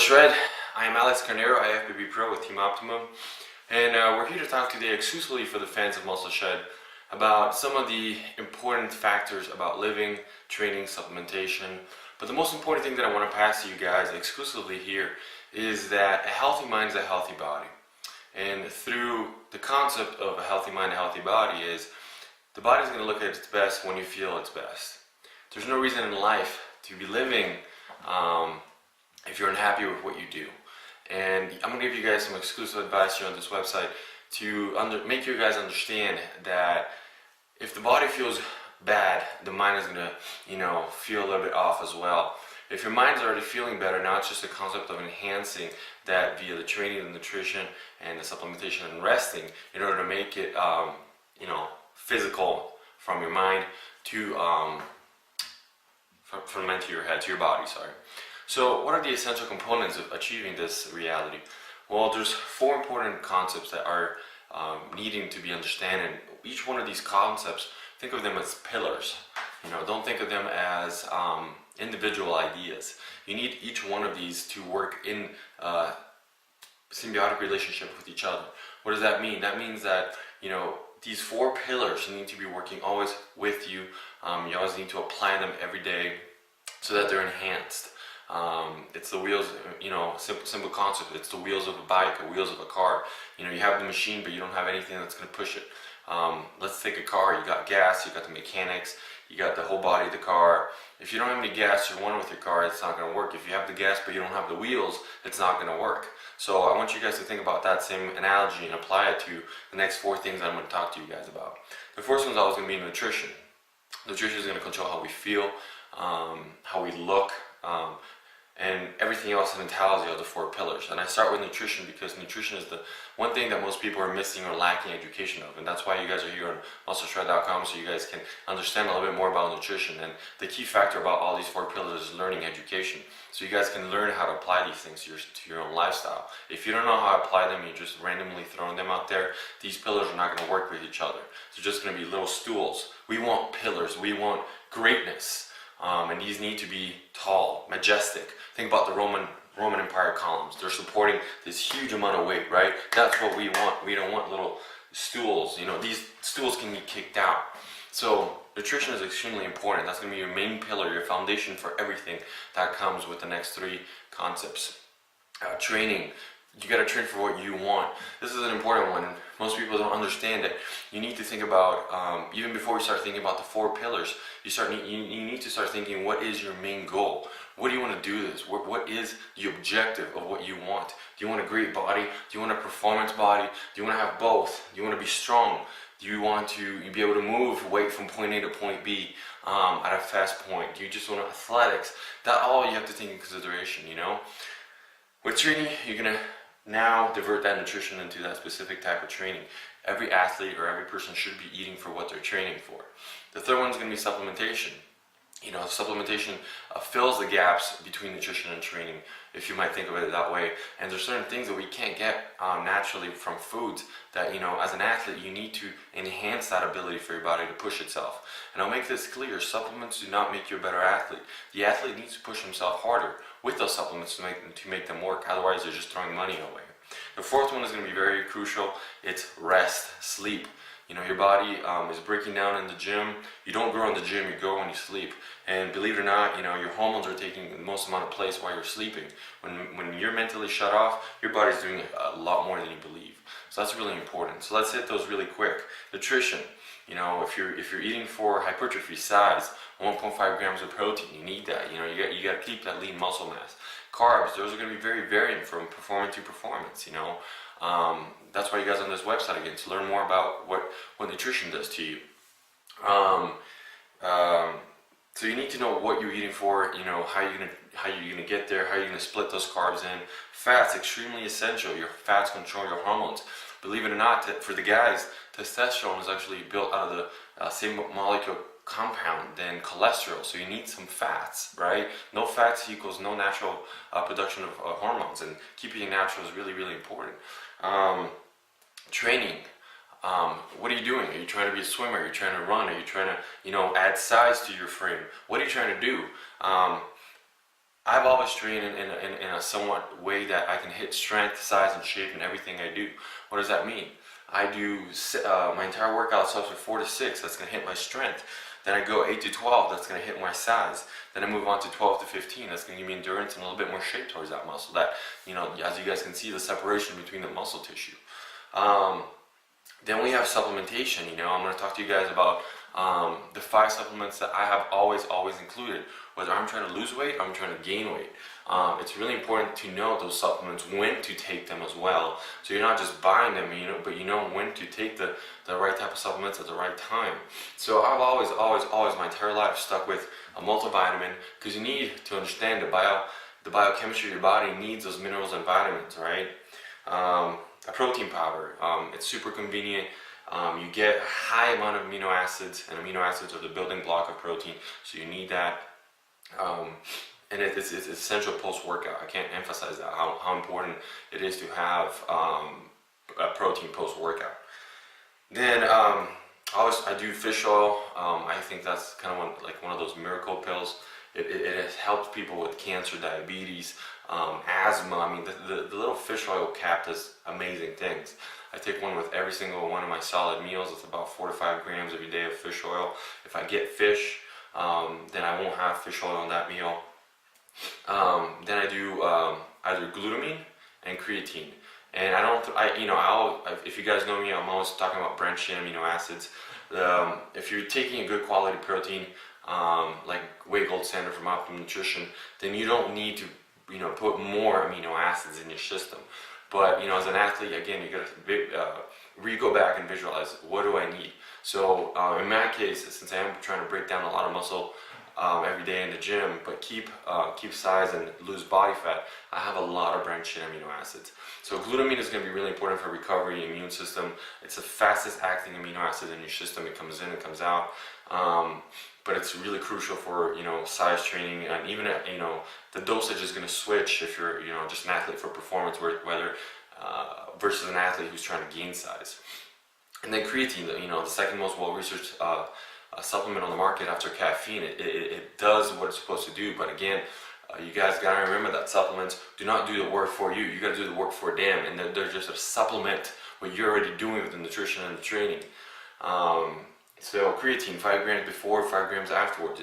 Shred. I am Alex Carneiro, IFBB Pro with Team Optimum, and we're here to talk today exclusively for the fans of Muscle Shed about some of the important factors about living, training, supplementation. But the most important thing that I want to pass to you guys exclusively here is that a healthy mind is a healthy body. And through the concept of a healthy mind, a healthy body is the body's going to look at its best when you feel its best. There's no reason in life to be living if you're unhappy with what you do. And I'm going to give you guys some exclusive advice here on this website to make you guys understand that if the body feels bad, the mind is going to, feel a little bit off as well. If your mind's already feeling better, now it's just a concept of enhancing that via the training, the nutrition, and the supplementation and resting in order to make it, physical from your mind to from mind to your head, to your body, sorry. So what are the essential components of achieving this reality? Well, there's 4 important concepts that are needing to be understood, and each one of these concepts, think of them as pillars. Don't think of them as individual ideas. You need each one of these to work in symbiotic relationship with each other. What does that mean? That means that, these 4 pillars need to be working always with you. You always need to apply them every day so that they're enhanced. It's the wheels, simple concept. It's the wheels of a bike, the wheels of a car. You have the machine, but you don't have anything that's going to push it. Let's take a car. You got gas, you got the mechanics, you got the whole body of the car. If you don't have any gas, you're one with your car, it's not going to work. If you have the gas, but you don't have the wheels, it's not going to work. So I want you guys to think about that same analogy and apply it to the next 4 things I'm going to talk to you guys about. The first one's always going to be nutrition. Nutrition is going to control how we feel, how we look, and everything else in totality of the 4 pillars. And I start with nutrition because nutrition is the one thing that most people are missing or lacking education of, and that's why you guys are here on muscleshred.com, so you guys can understand a little bit more about nutrition. And the key factor about all these 4 pillars is learning education, so you guys can learn how to apply these things to your own lifestyle. If you don't know how to apply them, you're just randomly throwing them out there, these pillars are not going to work with each other. They're just going to be little stools. We want pillars, we want greatness. And these need to be tall, majestic. Think about the Roman Empire columns. They're supporting this huge amount of weight, right? That's what we want. We don't want little stools. These stools can get kicked out. So nutrition is extremely important. That's going to be your main pillar, your foundation for everything that comes with the next 3 concepts. Training. You got to train for what you want. This is an important one. Most people don't understand that you need to think about, even before you start thinking about the 4 pillars, you need to start thinking, what is your main goal? What do you want to do this? What is the objective of what you want? Do you want a great body? Do you want a performance body? Do you want to have both? Do you want to be strong? Do you want to be able to move weight from point A to point B at a fast point? Do you just want athletics? That all you have to take in consideration, With training, you're going to now divert that nutrition into that specific type of training. Every athlete or every person should be eating for what they're training for. The third one is going to be supplementation. Supplementation fills the gaps between nutrition and training, if you might think of it that way. And there's certain things that we can't get naturally from foods that, as an athlete, you need to enhance that ability for your body to push itself. And I'll make this clear, supplements do not make you a better athlete. The athlete needs to push himself harder with those supplements to make them work. Otherwise, they're just throwing money away. The 4th one is going to be very crucial. It's rest, sleep. Your body is breaking down in the gym. You don't grow in the gym, you grow when you sleep. And believe it or not, your hormones are taking the most amount of place while you're sleeping. When you're mentally shut off, your body's doing a lot more than you believe. So that's really important. So let's hit those really quick. Nutrition. If you're eating for hypertrophy, size, 1.5 grams of protein, you need that. You got to keep that lean muscle mass. Carbs, those are going to be very varying from performance to performance. That's why you guys are on this website again, to learn more about what nutrition does to you. So you need to know what you're eating for, how you're gonna get there, how you're gonna split those carbs in. Fats, extremely essential. Your fats control your hormones. Believe it or not, for the guys, testosterone is actually built out of the same molecule compound than cholesterol, so you need some fats, right? No fats equals no natural production of hormones, and keeping it natural is really, really important. Training. What are you doing? Are you trying to be a swimmer? Are you trying to run? Are you trying to, add size to your frame? What are you trying to do? I've always trained in a somewhat way that I can hit strength, size, and shape in everything I do. What does that mean? I do my entire workout starts with 4 to 6. That's going to hit my strength. Then I go 8 to 12. That's going to hit my size. Then I move on to 12 to 15. That's going to give me endurance and a little bit more shape towards that muscle. That, as you guys can see, the separation between the muscle tissue. Then we have supplementation. I'm going to talk to you guys about the 5 supplements that I have always included, whether I'm trying to lose weight or I'm trying to gain weight. It's really important to know those supplements, when to take them as well. So you're not just buying them, but you know when to take the right type of supplements at the right time. So I've always my entire life stuck with a multivitamin, because you need to understand the biochemistry of your body needs those minerals and vitamins, right? A protein powder. It's super convenient. You get a high amount of amino acids, and amino acids are the building block of protein, so you need that. And it's essential post-workout. I can't emphasize that, how important it is to have a protein post-workout. Then I do fish oil. I think that's kind of one of those miracle pills. It has helped people with cancer, diabetes, asthma. I mean, the little fish oil cap does amazing things. I take one with every single one of my solid meals. It's about 4 to 5 grams every day of fish oil. If I get fish, then I won't have fish oil on that meal. Then I do either glutamine and creatine. And if you guys know me, I'm always talking about branched chain amino acids. If you're taking a good quality protein, like Whey Gold Standard from Optimum Nutrition, then you don't need to, put more amino acids in your system. But as an athlete, again, you gotta go back and visualize, what do I need? So in my case, since I am trying to break down a lot of muscle every day in the gym, but keep size and lose body fat, I have a lot of branched chain amino acids. So glutamine is going to be really important for recovery, immune system. It's the fastest acting amino acid in your system. It comes in, it comes out. But it's really crucial for size training, and even the dosage is going to switch if you're just an athlete for performance, whether versus an athlete who's trying to gain size. And then creatine, the second most well-researched supplement on the market after caffeine. It does what it's supposed to do, but again, you guys gotta remember that supplements do not do the work for you. You gotta do the work for them, and they're just a supplement what you're already doing with the nutrition and the training. So creatine, 5 grams before, 5 grams afterwards.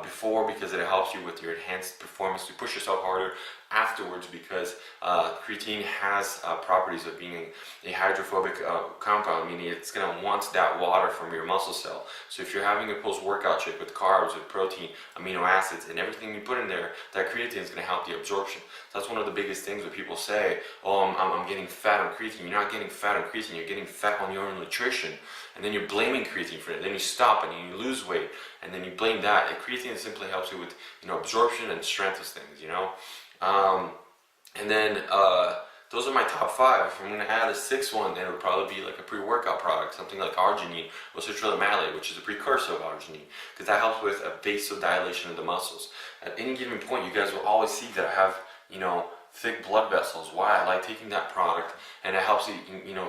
Before because it helps you with your enhanced performance to push yourself harder. Afterwards because creatine has properties of being a hydrophobic compound, meaning it's going to want that water from your muscle cell. So if you're having a post-workout shake with carbs, with protein, amino acids, and everything you put in there, that creatine is going to help the absorption. So that's one of the biggest things when people say, oh, I'm getting fat on creatine. You're not getting fat on creatine, you're getting fat on your own nutrition. And then you're blaming creatine for it. Then you stop and you lose weight, and then you blame that. And creatine simply helps you with absorption and strength of things. And then those are my top 5. If I'm going to add a 6th one, then it would probably be like a pre-workout product, something like arginine or citrulline malate, which is a precursor of arginine, because that helps with a vasodilation of the muscles. At any given point, you guys will always see that I have thick blood vessels. Why? I like taking that product, and it helps you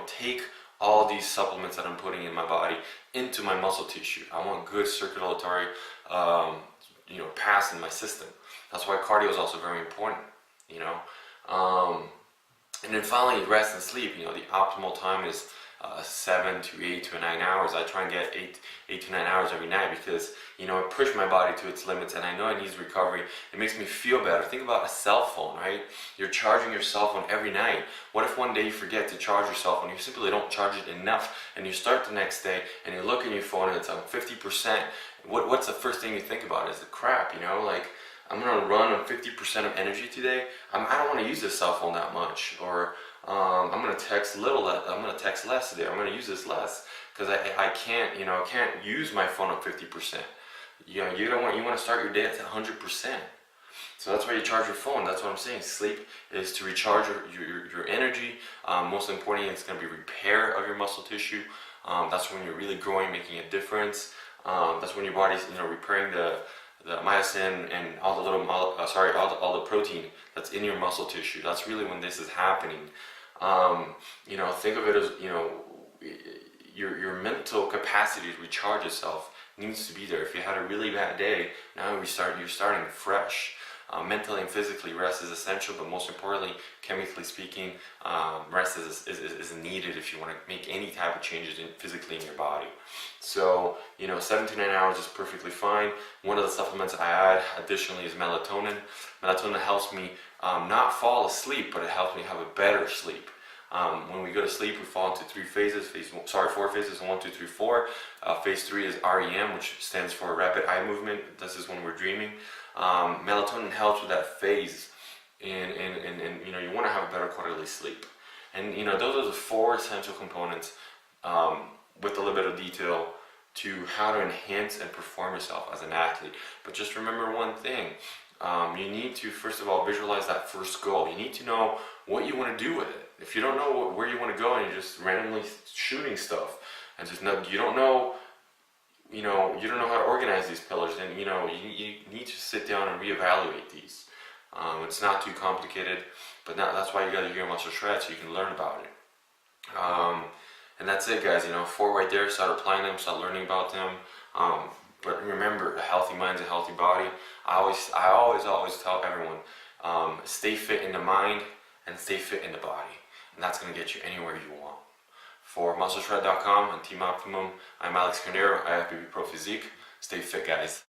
take all these supplements that I'm putting in my body into my muscle tissue. I want good circulatory pass in my system. That's why cardio is also very important. And then finally, rest and sleep. The optimal time is 7 to 8 to 9 hours. I try and get 8 to 9 hours every night because I push my body to its limits, and I know it needs recovery. It makes me feel better. Think about a cell phone, right? You're charging your cell phone every night. What if one day you forget to charge your cell phone? You simply don't charge it enough, and you start the next day and you look at your phone and it's on 50%. What's the first thing you think about? Is the crap, I'm gonna run on 50% of energy today. I don't want to use this cell phone that much, or I'm gonna text I'm gonna text less today. I'm gonna use this less because I can't use my phone at 50%. You want to start your day at 100%. So that's why you charge your phone. That's what I'm saying. Sleep is to recharge your energy. Most importantly, it's going to be repair of your muscle tissue. That's when you're really growing, making a difference. That's when your body's repairing the myosin and all the protein that's in your muscle tissue. That's really when this is happening. Think of it as your mental capacity to recharge yourself needs to be there. If you had a really bad day, now you're starting fresh. Mentally and physically, rest is essential, but most importantly, chemically speaking, rest is needed if you want to make any type of changes physically in your body. So, 7 to 9 hours is perfectly fine. One of the supplements I add additionally is melatonin. Melatonin helps me not fall asleep, but it helps me have a better sleep. When we go to sleep, we fall into 4 phases, 1, 2, 3, 4. Phase 3 is REM, which stands for rapid eye movement. This is when we're dreaming. Melatonin helps with that phase, and you want to have a better quality sleep. And those are the 4 essential components, with a little bit of detail to how to enhance and perform yourself as an athlete. But just remember one thing. You need to, first of all, visualize that first goal. You need to know what you want to do with it. If you don't know where you want to go and you're just randomly shooting stuff, and you don't know how to organize these pillars, then you need to sit down and reevaluate these. It's not too complicated, but that's why you got to hear Muscle Shred, so you can learn about it. And that's it, guys. 4 right there. Start applying them. Start learning about them. But remember, a healthy mind's a healthy body. I always tell everyone, stay fit in the mind and stay fit in the body, and that's going to get you anywhere you want. For MuscleShred.com and Team Optimum, I'm Alex Carneiro, IFBB Pro Physique. Stay fit, guys.